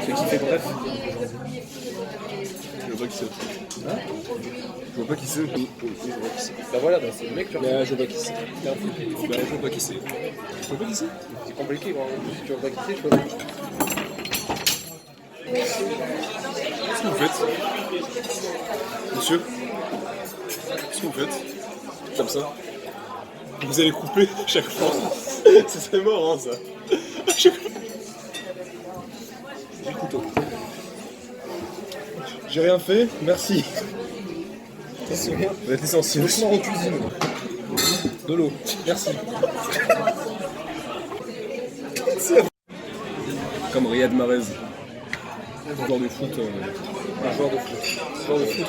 Et qui fait bref. Je vois pas qui c'est. Hein? Je vois pas qui c'est. Oui, je vois qui c'est. Bah voilà, bah c'est le mec, tu vois. Mais je vois pas qui c'est. T'es un fou. Bah, je vois pas qui c'est. Je vois pas qui c'est. C'est compliqué, quoi. Si tu vois pas qui c'est, je vois pas. Qu'est-ce que vous faites? Monsieur? Qu'est-ce que vous faites? Comme ça? Vous allez couper chaque fois. C'est mort, hein, ça. J'ai le couteau. J'ai rien fait, merci. C'est rien. Vous êtes l'essentiel. Doucement en cuisine. De l'eau. Merci. Comme Riyad Mahrez. Joueur de foot. Un joueur de foot. Joueur de foot,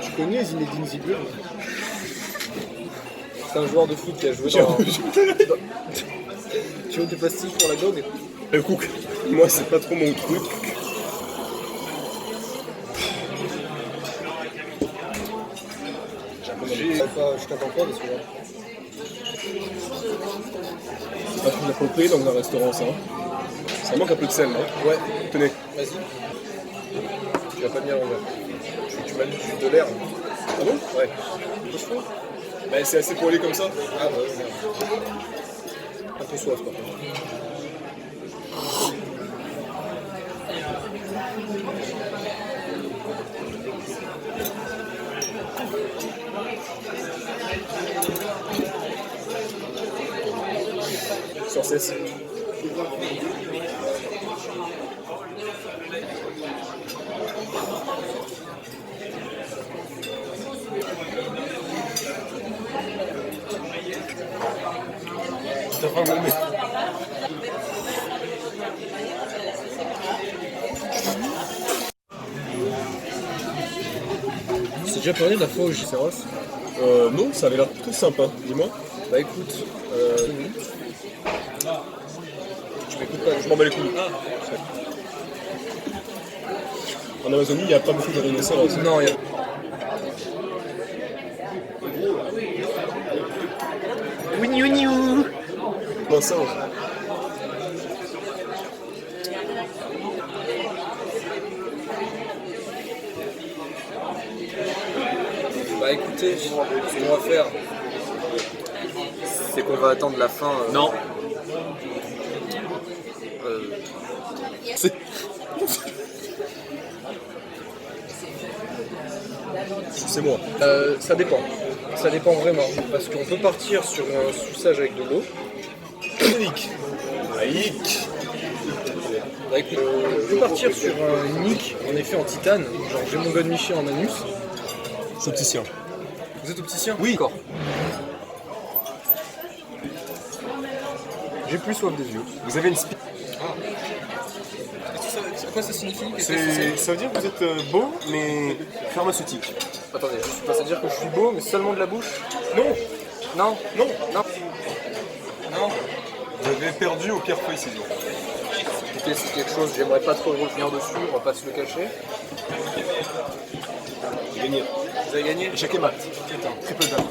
tu connais Zinedine Zidane? C'est un joueur de foot qui a joué dans... Tu veux des pastilles pour la gogue? Écoute, moi c'est pas trop mon truc. Je t'attends pas parce que là... C'est pas trop approprié dans un restaurant ça. Ça manque un peu de sel, non? Ouais. Tenez. Vas-y. Tu vas pas venir en verre. Tu m'as mis juste de l'air. Ah bon? Ouais. Bah c'est assez poêlé comme ça. Ah bah ouais, merde. Un peu soif par contre. Sur cesse. C'est déjà parlé de la fois au Giseros? Non, ça avait l'air très sympa, dis-moi. Bah écoute, Je m'écoute pas, je m'en bats les couilles. En Amazonie, il n'y a pas beaucoup de rhinocéros. non, il y a... Un singe. Bah écoutez, ce qu'on va faire, c'est qu'on va attendre la fin. Non. C'est... C'est moi. Ça dépend. Ça dépend vraiment. Parce qu'on peut partir sur un soussage avec de l'eau. Unique. Aïk. Bah écoute, on peut partir sur un nick en effet en titane. Genre j'ai mon godemiché en anus. Je suis opticien. Vous êtes opticien? Oui. D'accord. J'ai plus soif des yeux. Vous avez une spi... À quoi ça signifie? Ça veut dire que vous êtes beau, mais pharmaceutique. Attendez, je suis pas à dire que je suis beau, mais seulement de la bouche? Non. Non. Non. Non. Non. Vous avez perdu au pierre feuille ciseaux. Écoutez, c'est quelque chose, j'aimerais pas trop revenir dessus, on va pas se le cacher. J'ai gagné. Vous avez gagné? Échec et mat. Putain. Triple dame.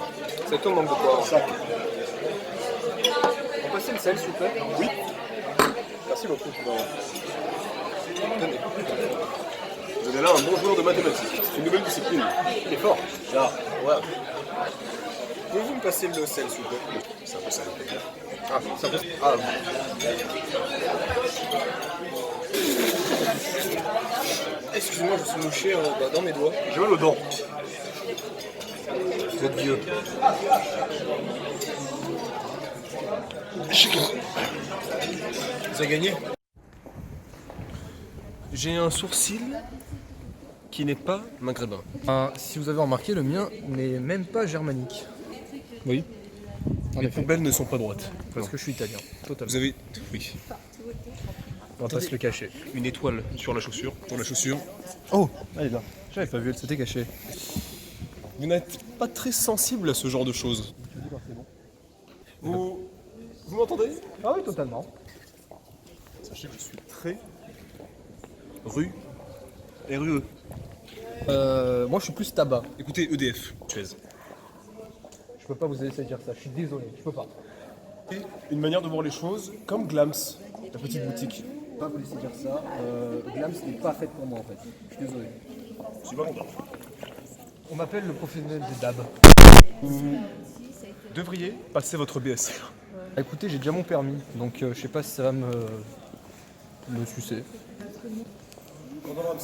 C'est tout le manque de quoi? Sac. On peut passer le sel s'il vous plaît? Oui. Merci beaucoup. Tenez. Vous avez là un bon joueur de mathématiques. C'est une nouvelle discipline. Il est fort. Là. Ouais. Pouvez-vous me passer le sel s'il vous plaît? C'est un peu ça. Ah, ça peut... Ah. Excusez-moi, je suis mouché dans mes doigts. J'ai mal aux dents. Vous êtes vieux. Vous avez gagné? J'ai un sourcil qui n'est pas maghrébin. Si vous avez remarqué, le mien n'est même pas germanique. Oui. En Les effet. poubelles ne sont pas droites. Parce que je suis italien, totalement. Vous avez... Oui. On va pas se le cacher. Une étoile sur la chaussure. Pour la chaussure. Oh, elle est là. J'avais pas vu, elle s'était cachée. Vous n'êtes pas très sensible à ce genre de choses. Vous m'entendez? Ah oui, totalement. Sachez que je suis très rue RUE. Moi, je suis plus tabac. Écoutez, EDF, Suez. Je peux pas vous laisser dire ça, je suis désolé, je peux pas. Une manière de voir les choses comme Glams, la petite boutique. Pas vous laisser dire ça. Glam, ce n'est pas fait pour moi en fait. Je suis désolé. Je suis pas content. On m'appelle le professionnel des DAB. Vous devriez passer votre BSc. Écoutez, j'ai déjà mon permis, donc je sais pas si ça va me sucer. Quand on va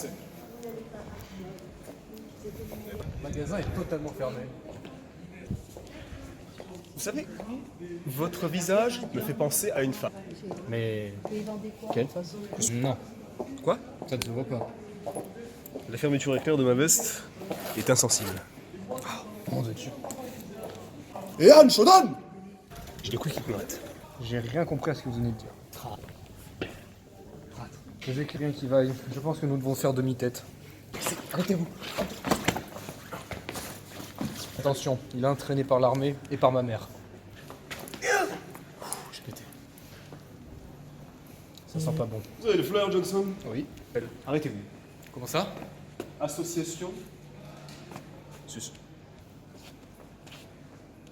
Le magasin est totalement fermé. Vous savez, votre visage me fait penser à une femme. Mais quelle face? Non. Quoi? Ça ne se voit pas. La fermeture éclair de ma veste est insensible. Comment vous êtes sûr? Et Anne, Shodan! J'ai des couilles qui m'arrêtent. J'ai rien compris à ce que vous venez de dire. Je n'ai rien qui vaille. Je pense que nous devons faire demi-tête. Arrêtez-vous. Attention, il est entraîné par l'armée et par ma mère. J'ai pété. Ça sent pas bon. Vous avez le flair, Johnson? Oui. Arrêtez-vous. Comment ça? Association. Sus.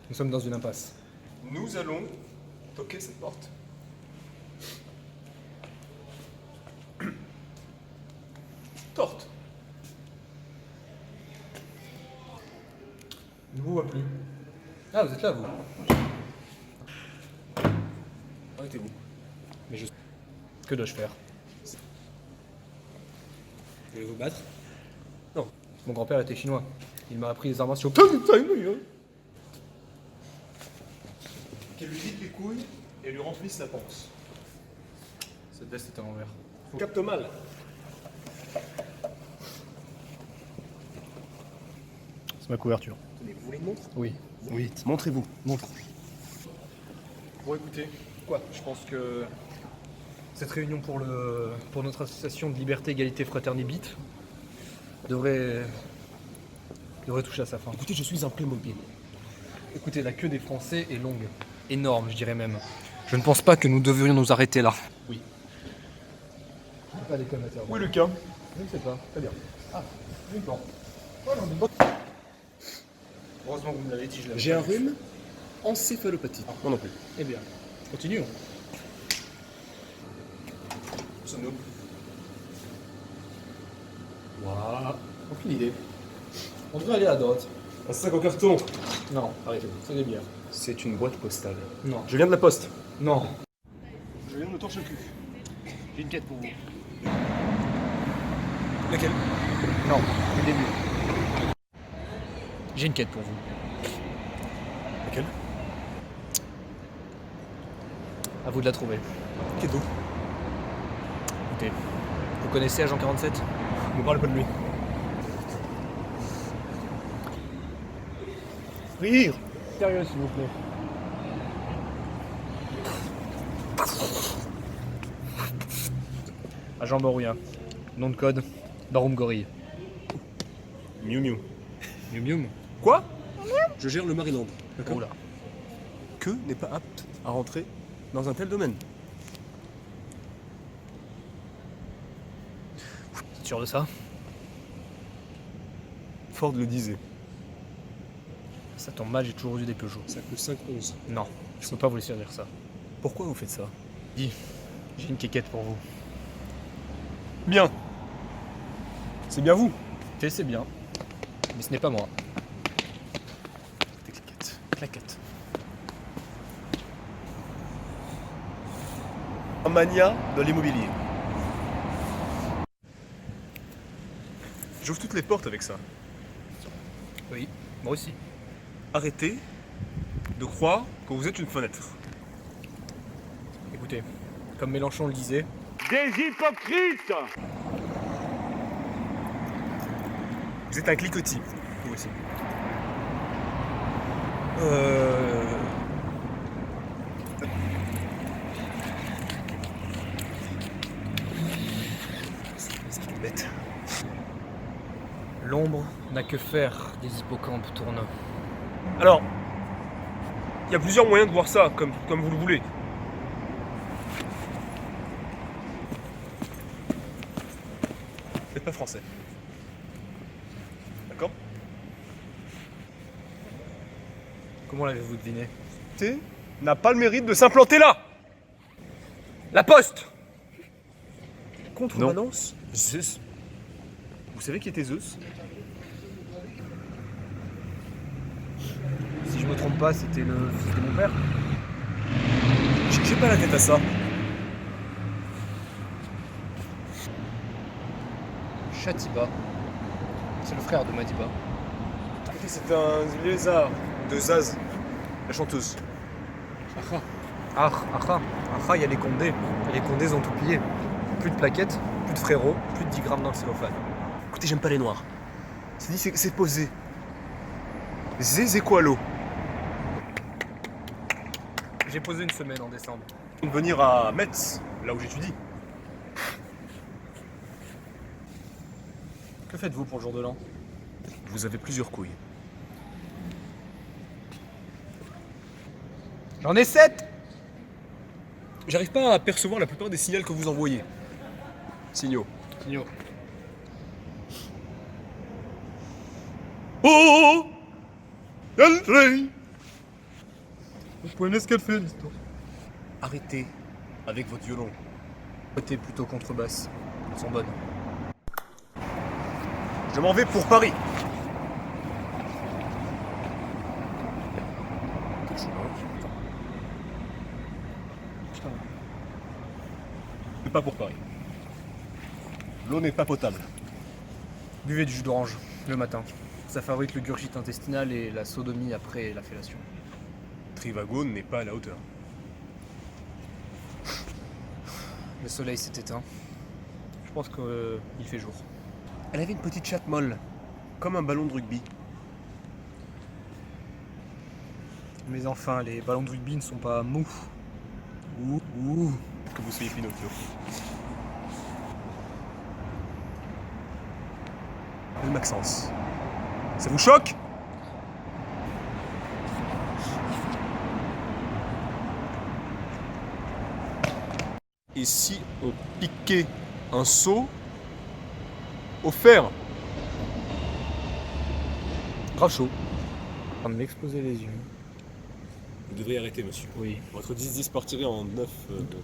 Nous sommes dans une impasse. Nous allons toquer cette porte. Porte. Ne vous vois plus. Ah, vous êtes là, vous. Arrêtez-vous. Mais je... Que dois-je faire? Vous voulez vous battre? Non. Mon grand-père était chinois. Il m'a appris les arts martiaux. Qu'elle lui vide les couilles et lui remplisse la panse. Cette veste est à l'envers. On capte mal. C'est ma couverture. Tenez, vous voulez une montre? Oui. Oui. Montrez-vous. Montre. Bon, écoutez, quoi? Je pense que cette réunion pour notre association de liberté, égalité, fraternité devrait toucher à sa fin. Écoutez, je suis un Playmobil. Écoutez, la queue des Français est longue, énorme, je dirais même. Je ne pense pas que nous devrions nous arrêter là. Oui. Pas des commetteurs. Où est Lucas? Je ne sais pas. Très bien. Ah, une plante. Heureusement que vous me l'avez dit, je l'avais J'ai pas un vu. rhume encéphalopathique. Moi non plus. Eh bien, continuons. Où sommes-nous? Waouh, aucune idée. On devrait aller à droite. Un sac en carton. Non, arrêtez-vous, c'est des bières. C'est une boîte postale. Non. Je viens de la poste. Non. Je viens de me torcher le cul. J'ai une quête pour vous. Laquelle? Non, le début. J'ai une quête pour vous. Laquelle? À vous de la trouver. Quête d'eau. Écoutez, vous connaissez Agent 47? Ne parlez pas de lui. Rire. Sérieux, s'il vous plaît. Agent Barouilla. Nom de code, Baroum Gorille. Miu Miu. Mium Mium. Quoi? Je gère le Maryland. Oula. Que n'est pas apte à rentrer dans un tel domaine. C'est sûr de ça? Ford le disait. Ça tombe mal, j'ai toujours eu des Peugeot. Ça coûte 5,11. Non, je peux pas vous laisser dire ça. Pourquoi vous faites ça? Dis, j'ai une quéquette pour vous. Bien. C'est bien vous. Écoutez, c'est bien, mais ce n'est pas moi. Des claquettes. Claquette. Un mania de l'immobilier. J'ouvre toutes les portes avec ça. Oui, moi aussi. Arrêtez de croire que vous êtes une fenêtre. Écoutez, comme Mélenchon le disait, Des hypocrites! Vous êtes un cliquetis, vous aussi. C'est une bête. l'ombre n'a que faire des hippocampes tournants. Alors, il y a plusieurs moyens de voir ça, comme vous le voulez. Vous n'êtes pas français. D'accord? Comment l'avez-vous deviné? T n'a pas le mérite de s'implanter là. La poste! contrebalance Zeus. Vous savez qui était Zeus? Si je me trompe pas, c'était le fils de mon père. J'ai pas la tête à ça. Shatiba. C'est le frère de Madiba. C'est un lézard de Zaz, la chanteuse. Ah, il y a les Condés. Et les Condés ont tout pillé. Plus de plaquettes, plus de frérots, plus de 10 grammes dans le cellophane. Écoutez, j'aime pas les noirs. C'est dit, c'est posé. Zézé quoi l'eau? J'ai posé une semaine en décembre. De venir à Metz, là où j'étudie. Que faites-vous pour le jour de l'an? Vous avez plusieurs couilles. J'en ai 7. J'arrive pas à percevoir la plupart des signaux que vous envoyez. Signaux. Signaux. Oh Entrez. Vous pouvez me ce qu'elle fait l'histoire. Arrêtez avec votre violon. Côté plutôt contrebasse. Elles sont bonnes. Je m'en vais pour Paris. Mais pas pour Paris. L'eau n'est pas potable. Buvez du jus d'orange le matin. Ça favorise le gurgite intestinal et la sodomie après la fellation. Trivagone n'est pas à la hauteur. Le soleil s'est éteint. Je pense qu'il fait jour. Elle avait une petite chatte molle, comme un ballon de rugby. Mais enfin, les ballons de rugby ne sont pas mous. Ouh. Que vous soyez Pinocchio. Le Maxence. Ça vous choque? Et si on piquait un seau au fer? Grave chaud. En train de m'exploser les yeux. Vous devriez arrêter, monsieur. Oui. Votre 10-10 partirait en 9.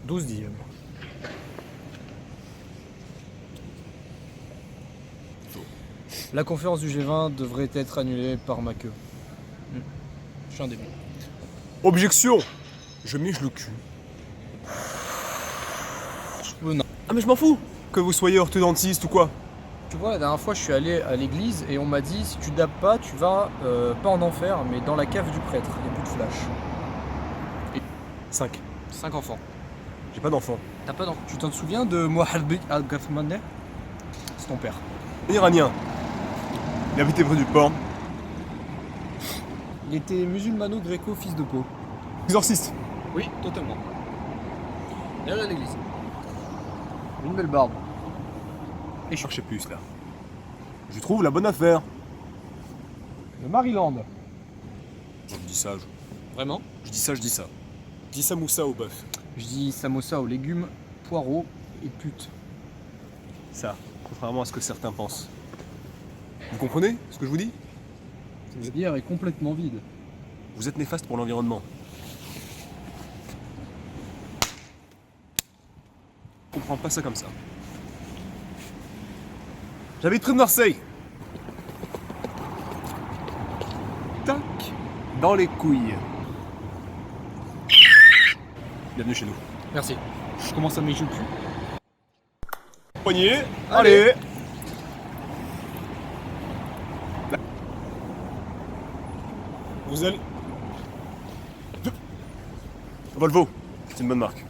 12 dixièmes. La conférence du G20 devrait être annulée par ma queue. Je suis un début. Objection! Je miche le cul. Non. Ah, mais je m'en fous! Que vous soyez orthodontiste ou quoi? Tu vois, la dernière fois, je suis allé à l'église et on m'a dit si tu dabs pas, tu vas pas en enfer, mais dans la cave du prêtre. Il n'y a plus de flash. 5. 5 enfants. J'ai pas d'enfant. T'as pas d'enfants. Tu t'en souviens de Mohamed Al-Ghafmane? C'est ton père. Iranien. Il habitait près du port. Il était musulmano-gréco, fils de peau. Exorciste. Oui, totalement. Il est allé à l'église. Une belle barbe. Et cherchez plus là. Je trouve la bonne affaire. Le Maryland. Je dis ça, Vraiment? je dis ça. Je dis samoussa au bœuf. Je dis samosa aux légumes, poireaux et pute. Ça, contrairement à ce que certains pensent. Vous comprenez ce que je vous dis? Cette bière est complètement vide. Vous êtes néfaste pour l'environnement. Je comprends pas ça comme ça. J'habite près de Marseille. Tac, dans les couilles. Bienvenue chez nous. Merci. Je commence à me mécher le cul. Poignée, Allez. allez. Vous allez... Volvo, c'est une bonne marque.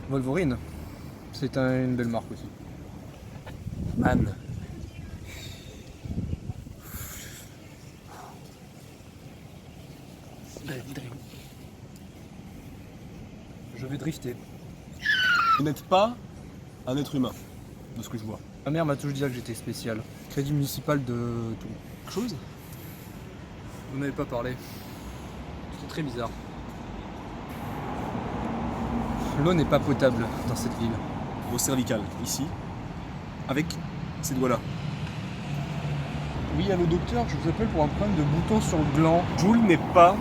Wolverine. C'est une belle marque aussi. Anne. Je vais drifter. Vous n'êtes pas un être humain, de ce que je vois. Ma mère m'a toujours dit que j'étais spécial. Crédit municipal de tout. Quelque chose? Vous n'avez pas parlé. C'est très bizarre. L'eau n'est pas potable dans cette ville. Vos cervicales, ici, avec ces doigts-là. Oui, allô docteur, je vous appelle pour un problème de bouton sur le gland. Joule n'est pas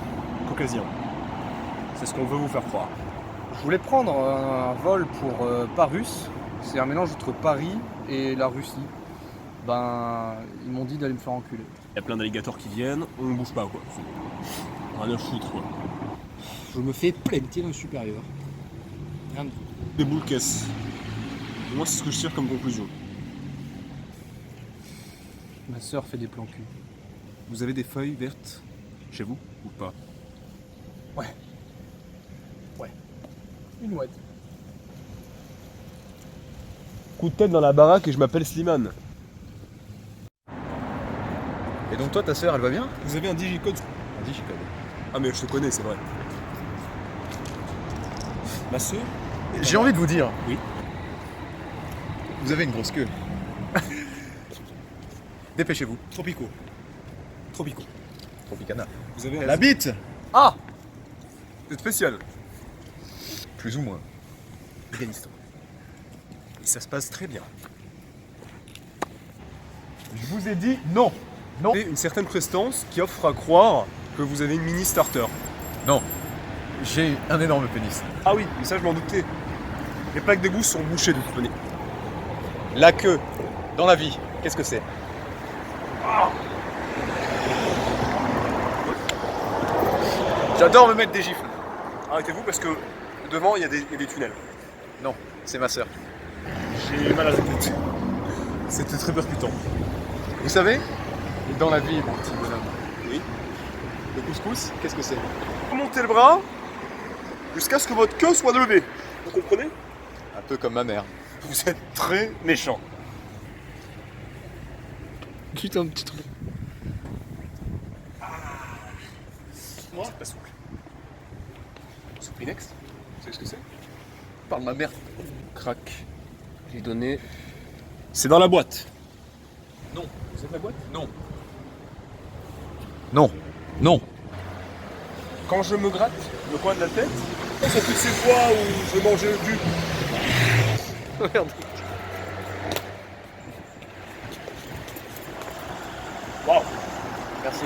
caucasien. C'est ce qu'on veut vous faire croire. Je voulais prendre un vol pour Parus, C'est un mélange entre Paris et la Russie. Ben, ils m'ont dit d'aller me faire enculer. Il y a plein d'alligators qui viennent, on ne bouge pas quoi. Rien à foutre quoi. Je me fais planter un supérieur. Rien de tout. Des boules caisses. Moi c'est ce que je tire comme conclusion. Ma sœur fait des plans cul. Vous avez des feuilles vertes chez vous ou pas? Ouais. Une ouette. Coup de tête dans la baraque et je m'appelle Slimane. Et donc toi, ta sœur, elle va bien? Vous avez un digicode? Un digicode. Ah mais je te connais, c'est vrai. Ma sœur? J'ai envie de vous dire. Oui. Vous avez une grosse queue. Dépêchez-vous. Tropico. Tropicana. Vous avez La bite. Ah! C'est spécial. Plus ou moins. Afghanistan. Et ça se passe très bien. Je vous ai dit non. Non. Vous avez une certaine prestance qui offre à croire que vous avez une mini starter. Non. J'ai un énorme pénis. Ah oui, mais ça je m'en doutais. Les plaques d'égout sont bouchées de toute manière. La queue. Dans la vie, qu'est-ce que c'est? J'adore me mettre des gifles. Arrêtez-vous parce que devant il y a des tunnels. Non, c'est ma sœur. J'ai mal à la tête. C'était très percutant. Vous savez, dans la vie, mon petit bonhomme, Oui. le couscous, qu'est-ce que c'est? Montez le bras jusqu'à ce que votre queue soit levée. Vous comprenez? Un peu comme ma mère. Vous êtes très méchant. Juste un petit truc. Moi, c'est pas souple. Souplinex. Vous savez ce que c'est? Parle ma mère. Crac. J'ai donné. C'est dans la boîte. Non. Vous êtes la boîte? Non. Non. Non. Quand je me gratte le coin de la tête, c'est toutes ces fois où je mangeais le cul. Merde. Waouh. Merci.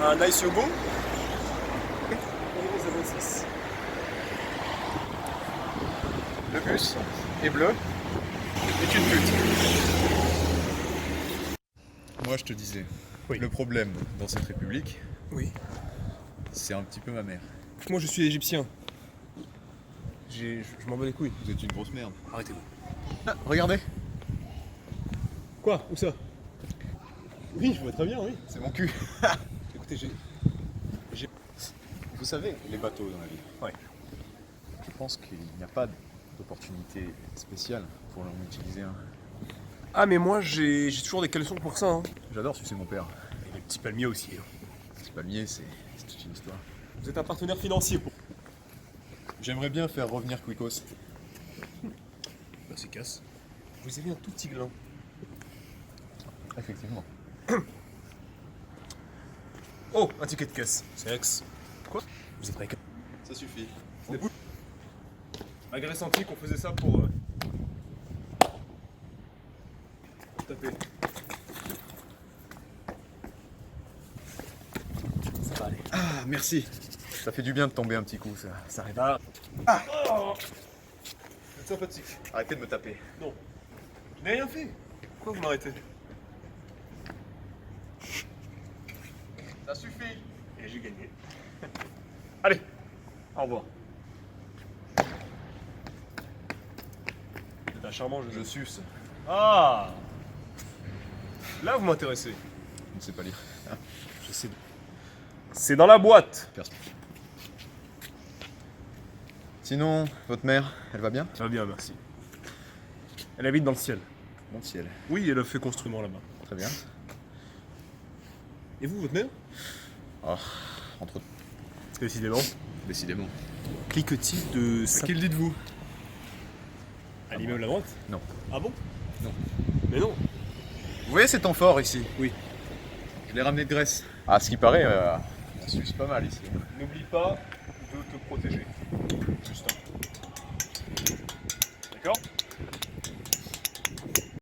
Un nice yogo. 06. Le bus est bleu. Est une pute. Moi, je te disais, Oui. le problème dans cette république, Oui. c'est un petit peu ma mère. Moi je suis égyptien. Je m'en bats les couilles. Vous êtes une grosse merde. Arrêtez-vous. Ah, regardez, Quoi? Où ça? Oui, je vois très bien, oui. c'est mon cul. Écoutez, Vous savez, les bateaux dans la vie. Ouais. Je pense qu'il n'y a pas d'opportunité spéciale pour en utiliser un. Ah mais moi j'ai toujours des caleçons pour ça. Hein. J'adore sucer mon père. Et les petits palmiers aussi. Hein. C'est palmier, c'est toute une histoire. Vous êtes un partenaire financier pour. J'aimerais bien faire revenir Quicos. Bah c'est casse. Vous avez un tout petit glin. Effectivement. Oh, un ticket de caisse. C'est ex. Quoi? Vous êtes avec. Ça suffit. À Grèce antique, on faisait ça pour. Taper. Ça va aller. Ah, merci. Ça fait du bien de tomber un petit coup, ça arrive. Ah. Oh. Vous êtes sympathique. Arrêtez de me taper. Non. Je n'ai rien fait. Pourquoi vous m'arrêtez? Ça suffit. Et j'ai gagné. Allez, au revoir. C'est un charmant jeu. Je suce. Ah. Là, vous m'intéressez. Je ne sais pas lire. J'essaie de... C'est dans la boîte. Sinon, votre mère, elle va bien? Ça va bien, merci. Elle habite dans le ciel. Mon ciel. Oui, elle a fait construment là-bas. Très bien. Et vous, votre mère? Oh, entre Décidément. décidément. Cliquetis de... Qui le dites-vous? À l'immeuble à droite? Non. Ah bon? Non. Mais non. Vous voyez cet amphore ici? Oui. Je l'ai ramené de Grèce. Ah, ce qui paraît, ça suce pas mal ici. N'oublie pas de te protéger. Juste. D'accord?